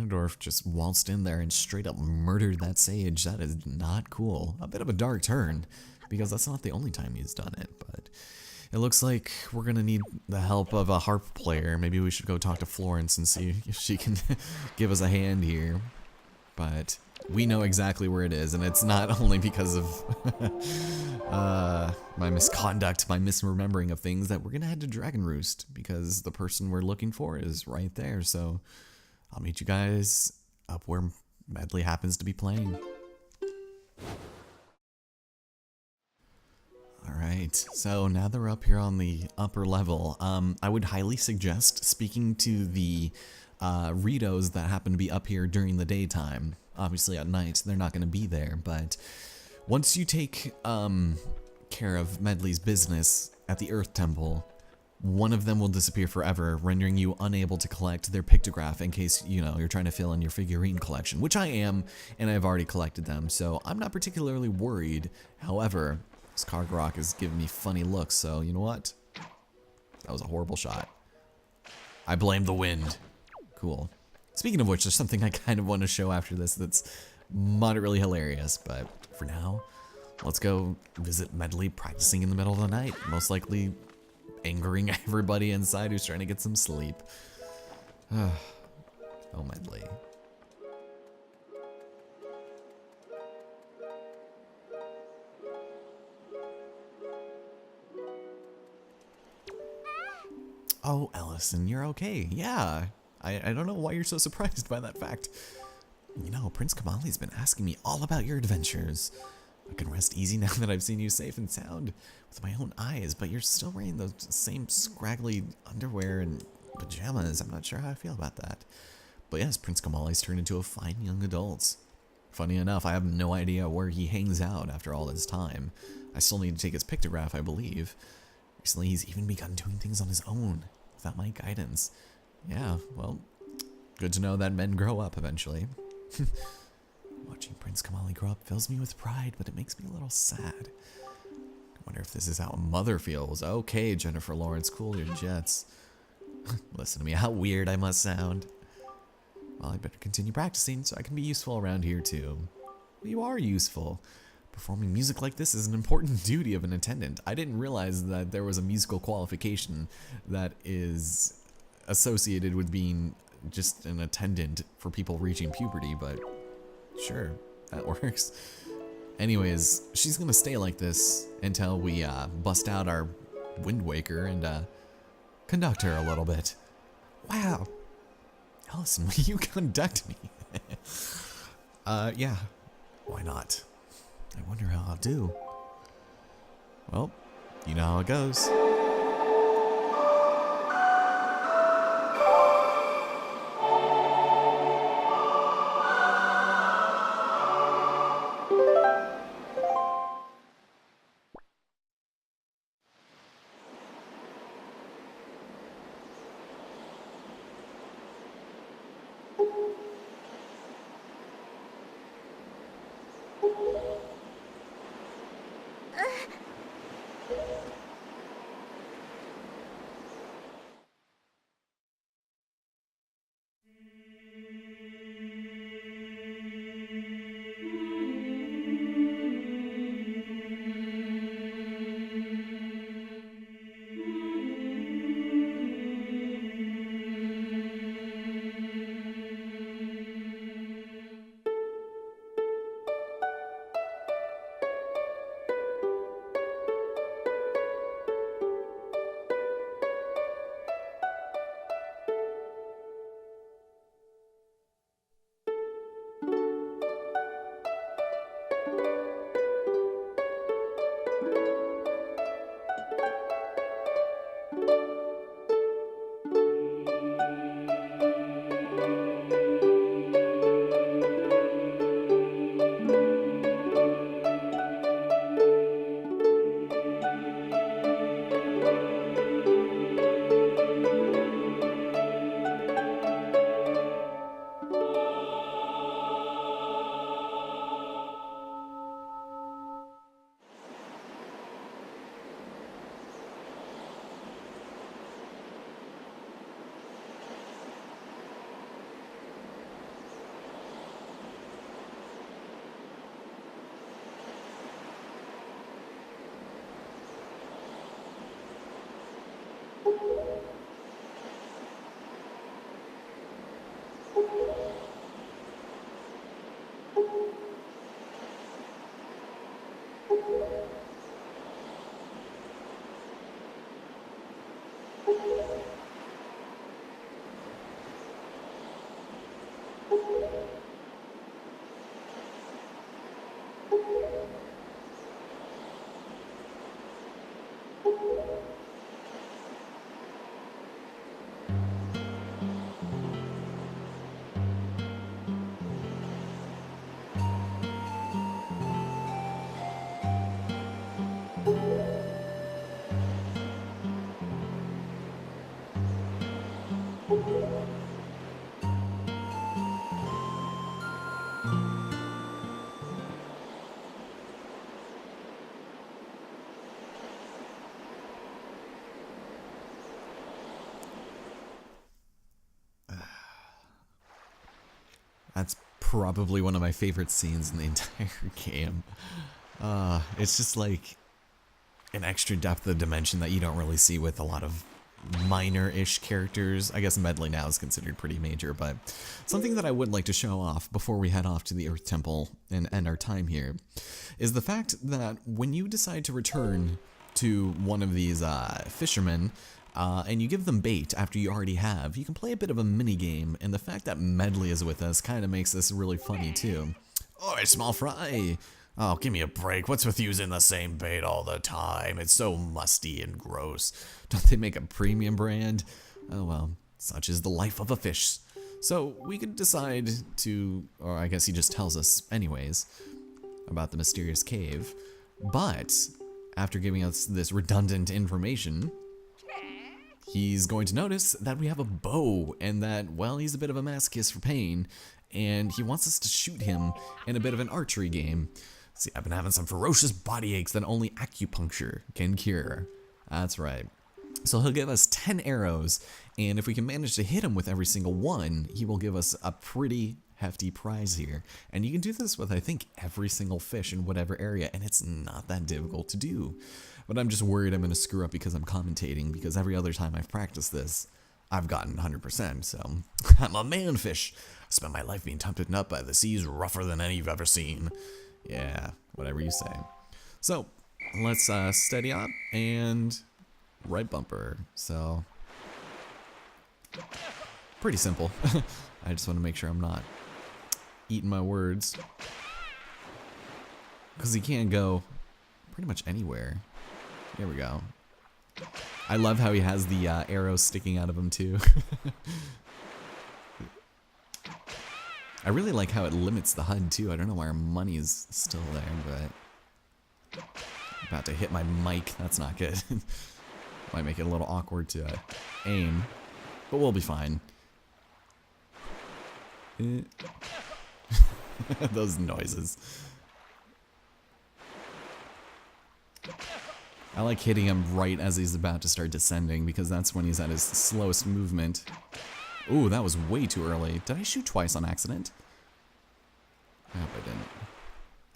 Ganondorf just waltzed in there and straight up murdered that sage. That is not cool. A bit of a dark turn, because that's not the only time he's done it, but it looks like we're gonna need the help of a harp player. Maybe we should go talk to Florence and see if she can give us a hand here. But we know exactly where it is, and it's not only because of my misconduct, my misremembering of things, that we're gonna head to Dragon Roost, because the person we're looking for is right there. So I'll meet you guys up where Medley happens to be playing. Alright, so now that we're up here on the upper level, I would highly suggest speaking to the Ritos that happen to be up here during the daytime. Obviously at night they're not going to be there, but once you take care of Medley's business at the Earth Temple, one of them will disappear forever, rendering you unable to collect their pictograph in case, you know, you're trying to fill in your figurine collection, which I am, and I've already collected them, so I'm not particularly worried. However, this Kargarok is giving me funny looks, so you know what? That was a horrible shot. I blame the wind. Cool. Speaking of which, there's something I kind of want to show after this that's moderately hilarious, but for now, let's go visit Medley practicing in the middle of the night, most likely angering everybody inside who's trying to get some sleep. Oh, Medley. Oh, Ellison, you're okay. Yeah. I don't know why you're so surprised by that fact. You know, Prince Kamali's been asking me all about your adventures. I can rest easy now that I've seen you safe and sound with my own eyes, but you're still wearing those same scraggly underwear and pajamas. I'm not sure how I feel about that. But yes, Prince Kamali's turned into a fine young adult. Funny enough, I have no idea where he hangs out after all this time. I still need to take his pictograph, I believe. Recently, he's even begun doing things on his own, without my guidance. Yeah, well, good to know that men grow up eventually. Watching Prince Kamali grow up fills me with pride, but it makes me a little sad. I wonder if this is how a mother feels. Okay, Jennifer Lawrence, cool your jets. Listen to me, how weird I must sound. Well, I better continue practicing so I can be useful around here too. Well, you are useful. Performing music like this is an important duty of an attendant. I didn't realize that there was a musical qualification that is associated with being just an attendant for people reaching puberty, but sure, that works. Anyways, she's gonna stay like this until we bust out our Wind Waker and conduct her a little bit. Wow. Ellison, will you conduct me? Yeah, why not? I wonder how I'll do. Well, you know how it goes. That's probably one of my favorite scenes in the entire game. It's just like an extra depth of dimension that you don't really see with a lot of minor-ish characters. I guess Medley now is considered pretty major, but something that I would like to show off before we head off to the Earth Temple and end our time here is the fact that when you decide to return to one of these fishermen, and you give them bait after you already have, you can play a bit of a mini game, and the fact that Medley is with us kind of makes this really funny too. Oi, small fry! Oh, give me a break. What's with using the same bait all the time? It's so musty and gross. Don't they make a premium brand? Oh well, such is the life of a fish. So we could decide to, or I guess he just tells us anyways, about the mysterious cave. But after giving us this redundant information, he's going to notice that we have a bow and that, well, he's a bit of a masochist for pain, and he wants us to shoot him in a bit of an archery game. See, I've been having some ferocious body aches that only acupuncture can cure. That's right. So he'll give us 10 arrows, and if we can manage to hit him with every single one, he will give us a pretty hefty prize here. And you can do this with, I think, every single fish in whatever area, and it's not that difficult to do. But I'm just worried I'm going to screw up because I'm commentating, because every other time I've practiced this, I've gotten 100%, so I'm a man-fish. I spent my life being tempted up by the seas rougher than any you've ever seen. Yeah, whatever you say. So, let's steady up and right bumper. So, pretty simple. I just want to make sure I'm not eating my words, because he can go pretty much anywhere. There we go. I love how he has the arrows sticking out of him too. I really like how it limits the HUD too. I don't know why our money is still there, but I'm about to hit my mic. That's not good. Might make it a little awkward to aim, but we'll be fine. Those noises. I like hitting him right as he's about to start descending, because that's when he's at his slowest movement. Ooh, that was way too early. Did I shoot twice on accident? I hope I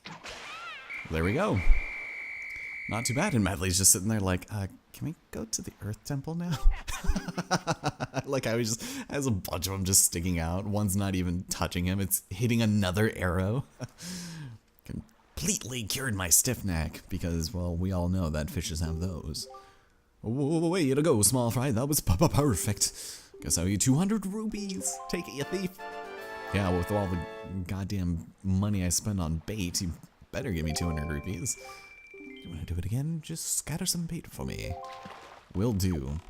didn't. There we go. Not too bad, and Medley's just sitting there like, can we go to the Earth Temple now? Like how he just has a bunch of them just sticking out. One's not even touching him. It's hitting another arrow. Completely cured my stiff neck, because, well, we all know that fishes have those. Oh, way to go, small fry. That was perfect. Guess I'll owe you 200 rubies. Take it, you thief. Yeah, with all the goddamn money I spend on bait, you better give me 200 rupees. You want to do it again? Just scatter some bait for me. Will do.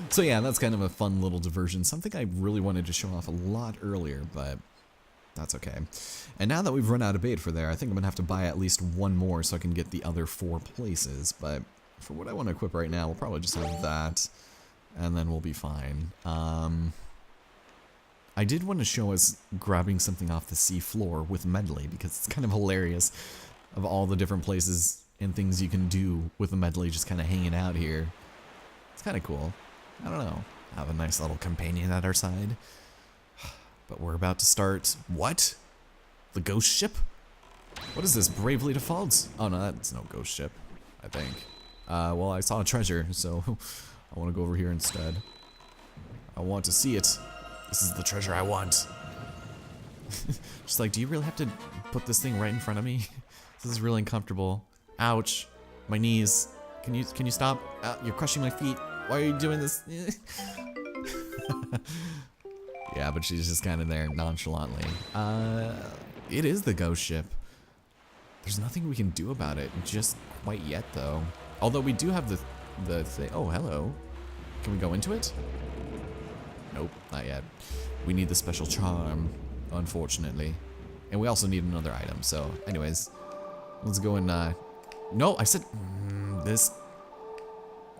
So yeah, that's kind of a fun little diversion. Something I really wanted to show off a lot earlier, but that's okay. And now that we've run out of bait for there, I think I'm going to have to buy at least one more so I can get the other 4 places. But for what I want to equip right now, we'll probably just have that, and then we'll be fine. I did want to show us grabbing something off the sea floor with Medley, because it's kind of hilarious of all the different places and things you can do with a Medley just kind of hanging out here. It's kind of cool. I don't know. Have a nice little companion at our side. But we're about to start... What? The ghost ship? What is this? Bravely Defaults? Oh no, that's no ghost ship, I think. Well, I saw a treasure, so I want to go over here instead. I want to see it. This is the treasure I want. Just like, do you really have to put this thing right in front of me? This is really uncomfortable. Ouch. My knees. Can you stop? You're crushing my feet. Why are you doing this? Yeah, but she's just kind of there nonchalantly. It is the ghost ship. There's nothing we can do about it just quite yet, though. Although we do have the thing. Oh, hello. Can we go into it? Nope, not yet. We need the special charm, unfortunately. And we also need another item, so anyways. Let's go and, no, I said, this.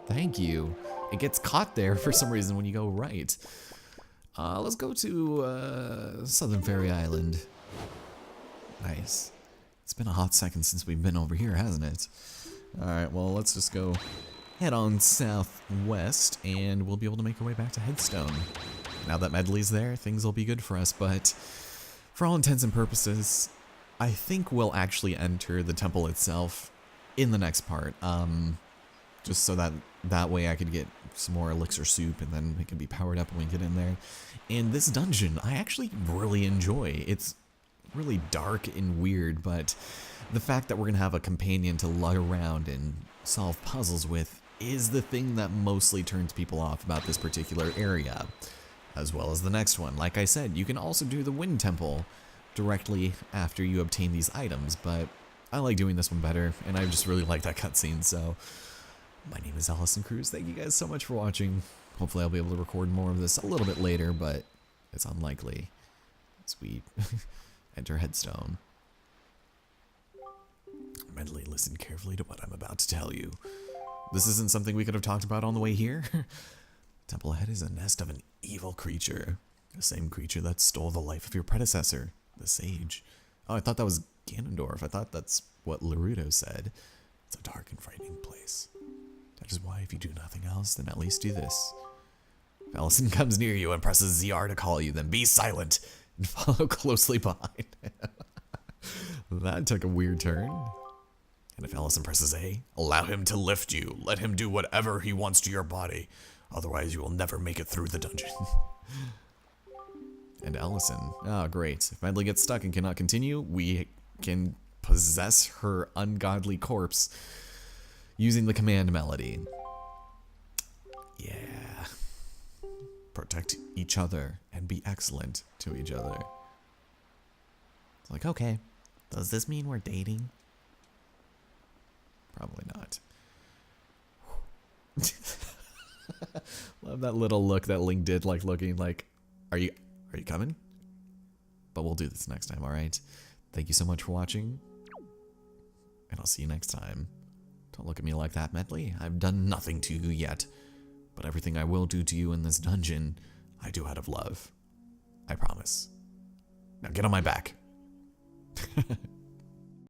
Thank you. It gets caught there for some reason when you go right. Let's go to, Southern Fairy Island. Nice. It's been a hot second since we've been over here, hasn't it? Alright, well, let's just go head on southwest, and we'll be able to make our way back to Headstone. Now that Medley's there, things will be good for us, but for all intents and purposes, I think we'll actually enter the temple itself in the next part. Just so that way I could get some more elixir soup, and then it can be powered up when we get in there. And this dungeon, I actually really enjoy. It's really dark and weird, but the fact that we're gonna have a companion to lug around and solve puzzles with is the thing that mostly turns people off about this particular area, as well as the next one. Like I said, you can also do the Wind Temple directly after you obtain these items, but I like doing this one better, and I just really like that cutscene. So my name is Allison Cruz. Thank you guys so much for watching. Hopefully I'll be able to record more of this a little bit later, but it's unlikely as we enter Headstone. Medley, listen carefully to what I'm about to tell you. This isn't something we could have talked about on the way here. Temple ahead is a nest of an evil creature. The same creature that stole the life of your predecessor, the sage. Oh, I thought that was Ganondorf. I thought that's what Laruto said. It's a dark and frightening place. That is why if you do nothing else, then at least do this. If Allison comes near you and presses ZR to call you, then be silent and follow closely behind. That took a weird turn. And if Allison presses A, allow him to lift you. Let him do whatever he wants to your body. Otherwise, you will never make it through the dungeon. And Allison. Oh, great. If Medley gets stuck and cannot continue, we can possess her ungodly corpse using the command melody. Yeah. Protect each other and be excellent to each other. It's like, okay, does this mean we're dating? Probably not. Love that little look that Link did, like looking like, are you coming? But we'll do this next time, alright? Thank you so much for watching, and I'll see you next time. Don't look at me like that, Medley. I've done nothing to you yet, but everything I will do to you in this dungeon, I do out of love. I promise. Now get on my back.